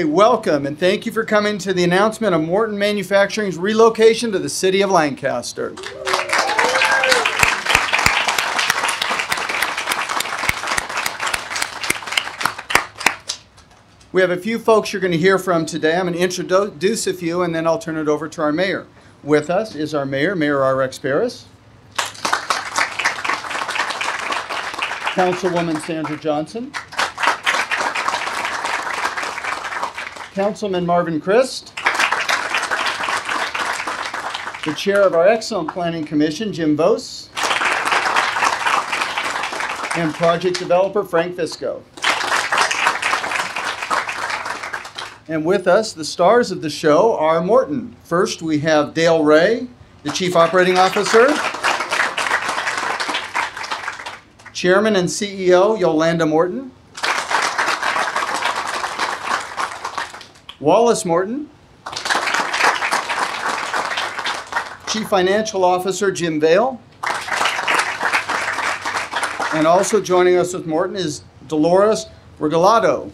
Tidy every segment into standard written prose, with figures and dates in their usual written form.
Okay, welcome and thank you for coming to the announcement of Morton Manufacturing's relocation to the city of Lancaster. We have a few folks you're going to hear from today. I'm going to introduce a few and then I'll turn it over to our mayor. With us is our mayor, Mayor R.X. Parris, Councilwoman Sandra Johnson, Councilman Marvin Christ, the chair of our excellent Planning Commission, Jim Vos, and project developer Frank Visco. And with us, the stars of the show are Morton. First, we have Dale Ray, the Chief Operating Officer, Chairman and CEO Yolanda Morton, Wallace Morton, Chief Financial Officer Jim Vale, and also joining us with Morton is Dolores Regalado.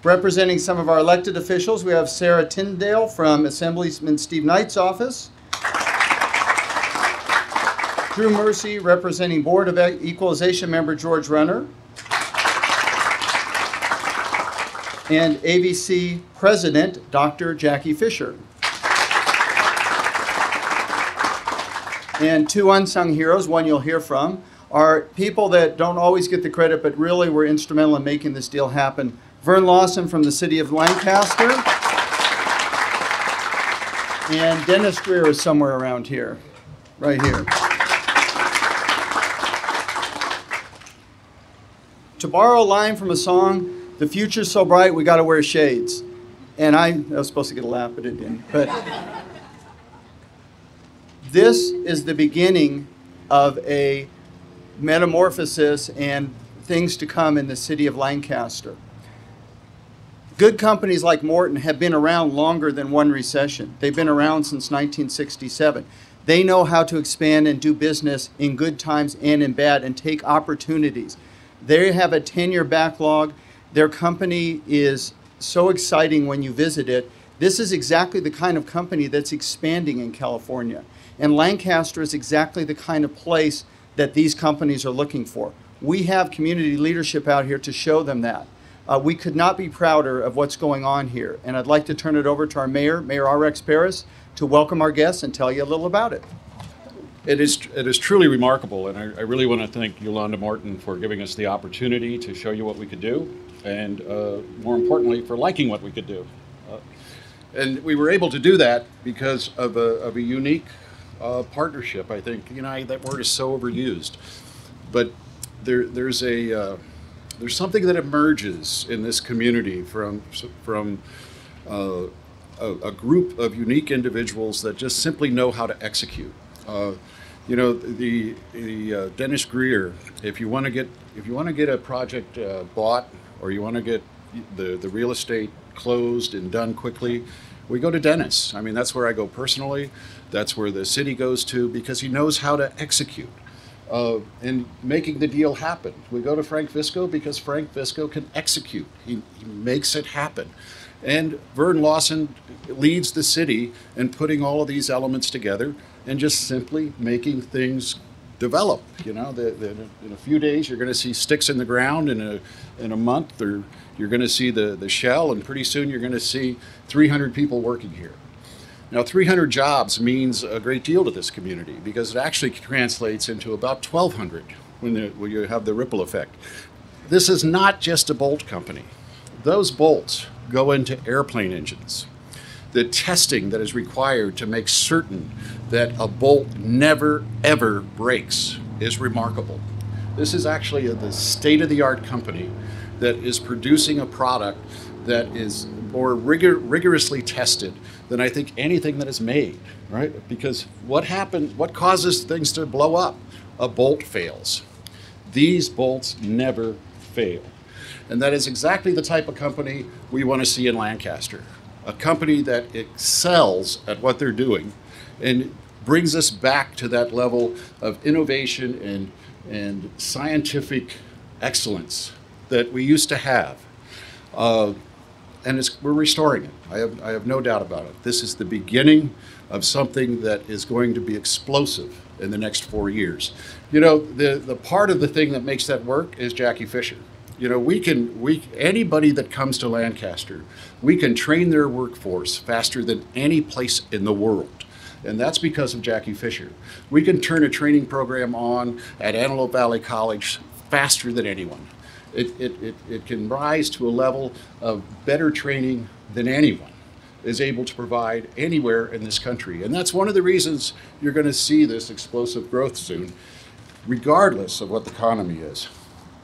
Representing some of our elected officials, we have Sarah Tyndale from Assemblyman Steve Knight's office, Drew Mercy representing Board of Equalization member George Runner, and AVC President Dr. Jackie Fisher. And two unsung heroes, one you'll hear from, are people that don't always get the credit but really were instrumental in making this deal happen. Vern Lawson from the city of Lancaster, and Dennis Greer is somewhere around here, right here. To borrow a line from a song, the future's so bright we gotta wear shades. And I was supposed to get a laugh, but it didn't. But this is the beginning of a metamorphosis and things to come in the city of Lancaster. Good companies like Morton have been around longer than one recession. They've been around since 1967. They know how to expand and do business in good times and in bad and take opportunities. They have a 10-year backlog. Their company is so exciting when you visit it. This is exactly the kind of company that's expanding in California. And Lancaster is exactly the kind of place that these companies are looking for. We have community leadership out here to show them that. We could not be prouder of what's going on here. And I'd like to turn it over to our mayor, Mayor R.X. Parris, to welcome our guests and tell you a little about it. It is truly remarkable, and I really want to thank Yolanda Morton for giving us the opportunity to show you what we could do, and more importantly, for liking what we could do. And we were able to do that because of a unique partnership, I think. You know, that word is so overused. But there's something that emerges in this community from a group of unique individuals that just simply know how to execute. You know, the Dennis Greer. If you want to get a project bought, or you want to get the real estate closed and done quickly, we go to Dennis. I mean, that's where I go personally. That's where the city goes to, because he knows how to execute in making the deal happen. We go to Frank Visco because Frank Visco can execute. He makes it happen. And Vern Lawson leads the city in putting all of these elements together and just simply making things develop. You know, in a few days you're going to see sticks in the ground. In a month, or you're going to see the shell, and pretty soon you're going to see 300 people working here. Now, 300 jobs means a great deal to this community because it actually translates into about 1,200 when you have the ripple effect. This is not just a bolt company. Those bolts go into airplane engines. The testing that is required to make certain that a bolt never, ever breaks is remarkable. This is actually the state-of-the-art company that is producing a product that is more rigorously tested than I think anything that is made, right? Because what causes things to blow up? A bolt fails. These bolts never fail. And that is exactly the type of company we want to see in Lancaster. A company that excels at what they're doing and brings us back to that level of innovation and scientific excellence that we used to have. And we're restoring it. I have no doubt about it. This is the beginning of something that is going to be explosive in the next 4 years. You know, the part of the thing that makes that work is Jackie Fisher. You know, anybody that comes to Lancaster, we can train their workforce faster than any place in the world. And that's because of Jackie Fisher. We can turn a training program on at Antelope Valley College faster than anyone. It can rise to a level of better training than anyone is able to provide anywhere in this country. And that's one of the reasons you're going to see this explosive growth soon, regardless of what the economy is.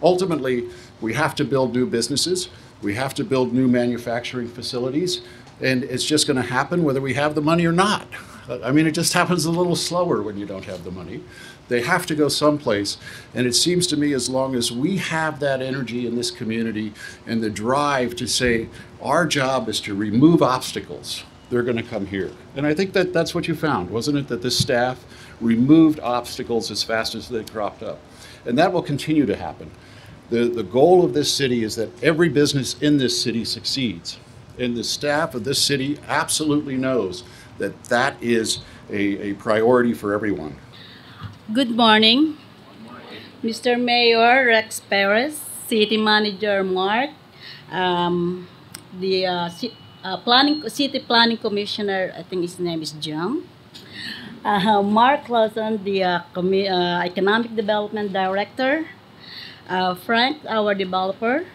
Ultimately, we have to build new businesses. We have to build new manufacturing facilities. And it's just going to happen whether we have the money or not. I mean, it just happens a little slower when you don't have the money. They have to go someplace. And it seems to me as long as we have that energy in this community and the drive to say our job is to remove obstacles, they're going to come here. And I think that that's what you found, wasn't it? That this staff removed obstacles as fast as they cropped up. And that will continue to happen. The goal of this city is that every business in this city succeeds. And the staff of this city absolutely knows that that is a priority for everyone. Good morning, Mr. Mayor Rex Parris, City Manager Mark, City Planning Commissioner, I think his name is John, Mark Lawson, the Economic Development Director, Frank, our developer,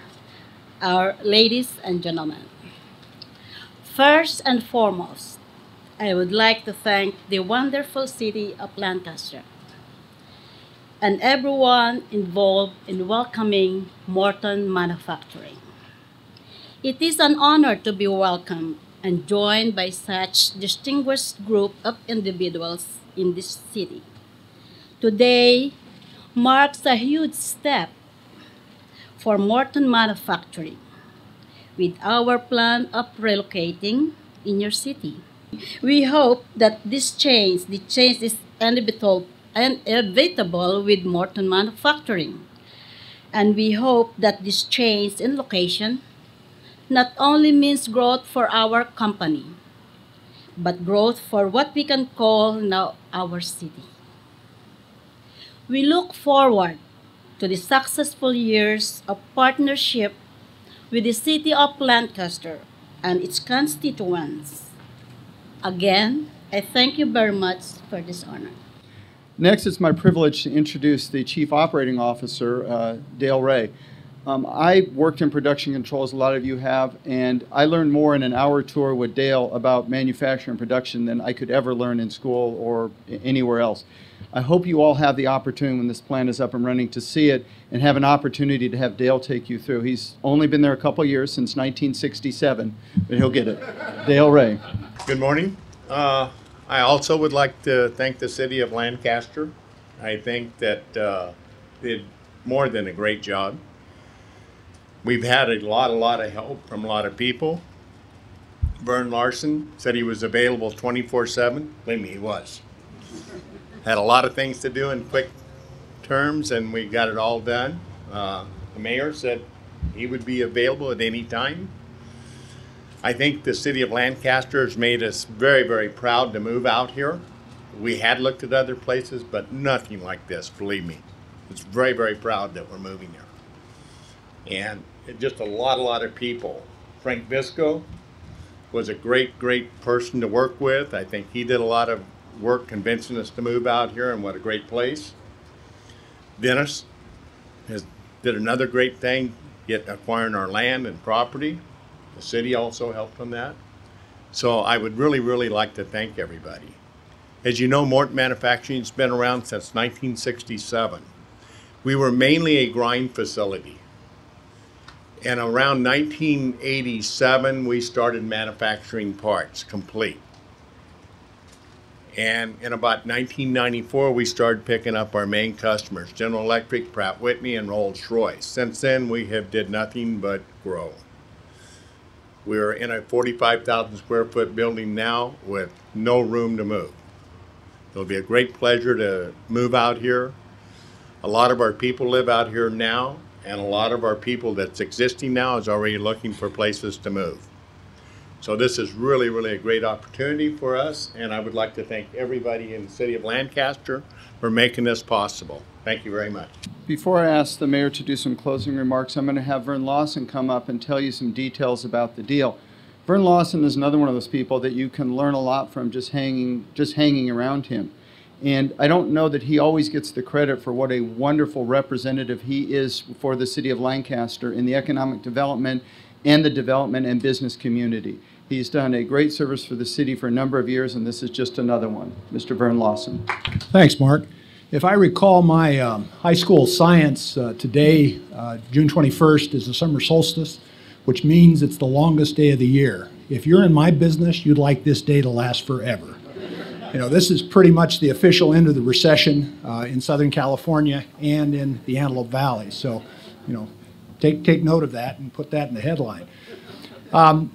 our ladies and gentlemen. First and foremost, I would like to thank the wonderful city of Lancaster and everyone involved in welcoming Morton Manufacturing. It is an honor to be welcomed and joined by such distinguished group of individuals in this city. Today marks a huge step for Morton Manufacturing with our plan of relocating in your city. We hope that the change is inevitable with Morton Manufacturing. And we hope that this change in location not only means growth for our company, but growth for what we can call now our city. We look forward to the successful years of partnership with the city of Lancaster and its constituents. Again, I thank you very much for this honor. Next, it's my privilege to introduce the Chief Operating Officer, Dale Ray. I worked in production control, as a lot of you have, and I learned more in an hour tour with Dale about manufacturing and production than I could ever learn in school or anywhere else. I hope you all have the opportunity when this plant is up and running to see it and have an opportunity to have Dale take you through. He's only been there a couple years, since 1967, but he'll get it. Dale Ray. Good morning. I also would like to thank the city of Lancaster. I think that did more than a great job. We've had a lot of help from a lot of people. Vern Larson said he was available 24/7. Believe me, he was. Had a lot of things to do in quick terms, and we got it all done. The mayor said he would be available at any time. I think the city of Lancaster has made us very, very proud to move out here. We had looked at other places, but nothing like this, believe me. It's very, very proud that we're moving here. And just a lot of people. Frank Visco was a great person to work with. I think he did a lot of work convincing us to move out here, and what a great place. Dennis did another great thing, acquiring our land and property. The city also helped on that. So I would really like to thank everybody. As you know, Morton Manufacturing has been around since 1967. We were mainly a grind facility. And around 1987, we started manufacturing parts, complete. And in about 1994, we started picking up our main customers, General Electric, Pratt Whitney, and Rolls-Royce. Since then, we have did nothing but grow. We're in a 45,000 square foot building now with no room to move. It'll be a great pleasure to move out here. A lot of our people live out here now, And a lot of our people that's existing now is already looking for places to move. So this is really, really a great opportunity for us, and I would like to thank everybody in the city of Lancaster for making this possible. Thank you very much. Before I ask the mayor to do some closing remarks, I'm going to have Vern Lawson come up and tell you some details about the deal. Vern Lawson is another one of those people that you can learn a lot from just hanging around him. And I don't know that he always gets the credit for what a wonderful representative he is for the city of Lancaster in the economic development and the development and business community. He's done a great service for the city for a number of years, and this is just another one. Mr. Vern Lawson. Thanks, Mark. If I recall my high school science, today, June 21st, is the summer solstice, which means it's the longest day of the year. If you're in my business, you'd like this day to last forever. You know, this is pretty much the official end of the recession in Southern California and in the Antelope Valley. So, you know, take note of that and put that in the headline.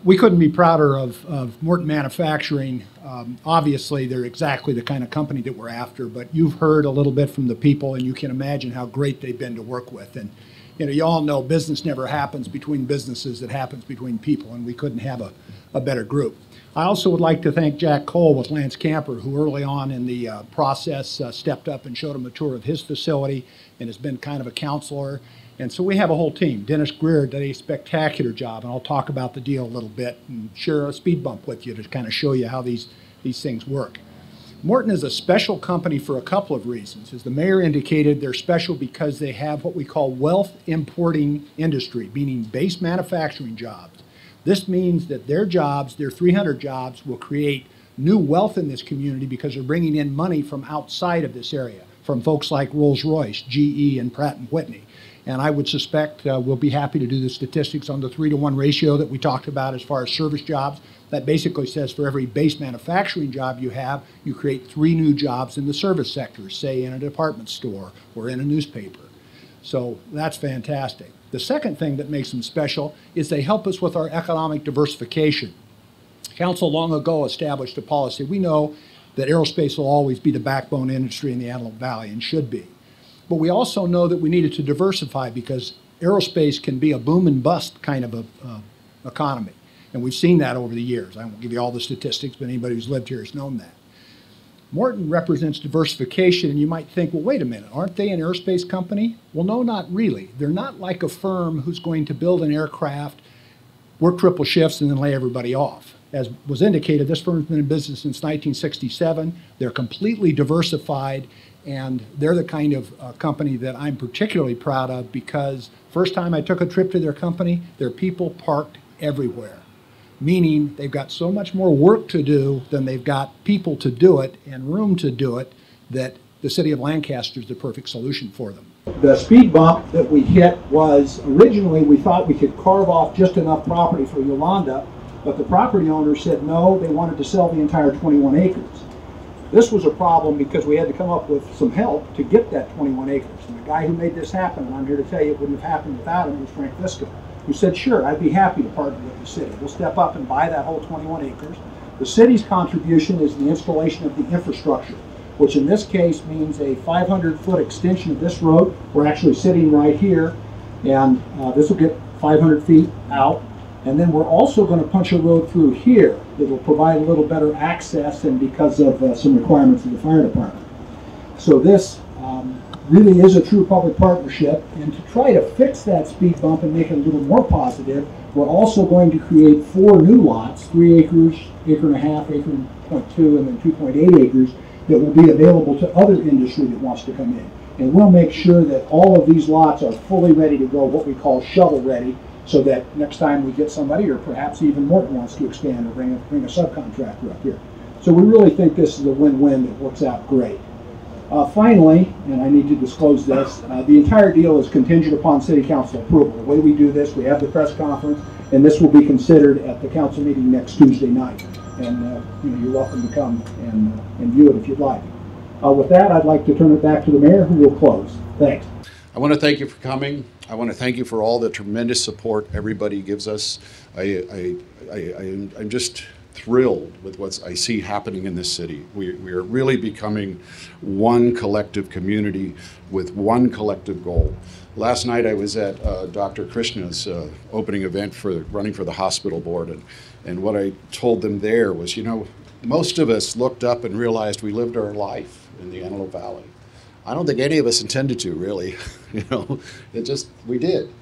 We couldn't be prouder of Morton Manufacturing. Obviously, they're exactly the kind of company that we're after, but you've heard a little bit from the people, and you can imagine how great they've been to work with. And, you know, you all know business never happens between businesses, it happens between people, and we couldn't have a better group. I also would like to thank Jack Cole with Lance Camper, who early on in the process stepped up and showed him a tour of his facility and has been kind of a counselor. And so we have a whole team. Dennis Greer did a spectacular job, and I'll talk about the deal a little bit and share a speed bump with you to kind of show you how these things work. Morton is a special company for a couple of reasons. As the mayor indicated, they're special because they have what we call wealth importing industry, meaning base manufacturing jobs. This means that their jobs, their 300 jobs, will create new wealth in this community because they're bringing in money from outside of this area, from folks like Rolls-Royce, GE, and Pratt & Whitney. And I would suspect we'll be happy to do the statistics on the 3-to-1 ratio that we talked about as far as service jobs. That basically says for every base manufacturing job you have, you create 3 new jobs in the service sector, say in a department store or in a newspaper. So that's fantastic. The second thing that makes them special is they help us with our economic diversification. Council long ago established a policy. We know that aerospace will always be the backbone industry in the Antelope Valley and should be. But we also know that we needed to diversify because aerospace can be a boom and bust kind of a economy. And we've seen that over the years. I won't give you all the statistics, but anybody who's lived here has known that. Morton represents diversification, and you might think, well, wait a minute, aren't they an aerospace company? Well, no, not really. They're not like a firm who's going to build an aircraft, work triple shifts, and then lay everybody off. As was indicated, this firm's been in business since 1967. They're completely diversified, and they're the kind of company that I'm particularly proud of because first time I took a trip to their company, their people parked everywhere. Meaning they've got so much more work to do than they've got people to do it and room to do it that the city of Lancaster is the perfect solution for them. The speed bump that we hit was originally we thought we could carve off just enough property for Yolanda, but the property owner said no, they wanted to sell the entire 21 acres. This was a problem because we had to come up with some help to get that 21 acres. And the guy who made this happen, and I'm here to tell you it wouldn't have happened without him, was Frank Visco, who said, sure, I'd be happy to partner with the city. We'll step up and buy that whole 21 acres. The city's contribution is the installation of the infrastructure, which in this case means a 500-foot extension of this road. We're actually sitting right here, and this will get 500 feet out. And then we're also going to punch a road through here that will provide a little better access and because of some requirements of the fire department. So this really is a true public partnership, and to try to fix that speed bump and make it a little more positive, we're also going to create 4 new lots, 3 acres, acre and a half, acre and 0.2, and then 2.8 acres that will be available to other industry that wants to come in. And we'll make sure that all of these lots are fully ready to go, what we call shovel ready, so that next time we get somebody, or perhaps even Morton wants to expand or bring a subcontractor up here. So we really think this is a win-win that works out great. Finally, and I need to disclose this, the entire deal is contingent upon City Council approval. The way we do this, we have the press conference, and this will be considered at the council meeting next Tuesday night. And you're welcome to come and view it if you'd like. With that, I'd like to turn it back to the mayor, who will close. Thanks. I want to thank you for coming. I want to thank you for all the tremendous support everybody gives us. I'm just thrilled with what I see happening in this city. We are really becoming one collective community with one collective goal. Last night I was at Dr. Krishna's opening event for running for the hospital board, and what I told them there was, you know, most of us looked up and realized we lived our life in the Antelope Valley. I don't think any of us intended to, really. You know, we did.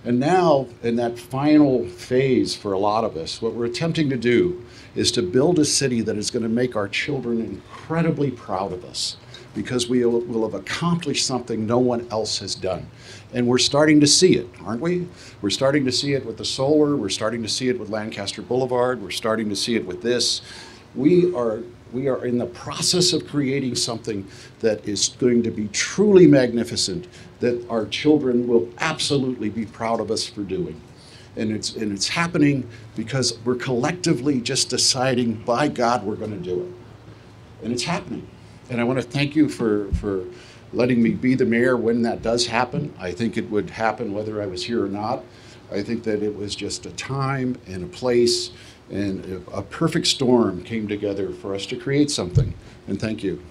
And now, in that final phase for a lot of us, what we're attempting to do is to build a city that is going to make our children incredibly proud of us, because we will have accomplished something no one else has done. And we're starting to see it, aren't we? We're starting to see it with the solar. We're starting to see it with Lancaster Boulevard. We're starting to see it with this. We are in the process of creating something that is going to be truly magnificent, that our children will absolutely be proud of us for doing. And it's happening because we're collectively just deciding, by God, we're going to do it. And it's happening. And I want to thank you for letting me be the mayor when that does happen. I think it would happen whether I was here or not. I think that it was just a time and a place, and a perfect storm came together for us to create something. And thank you.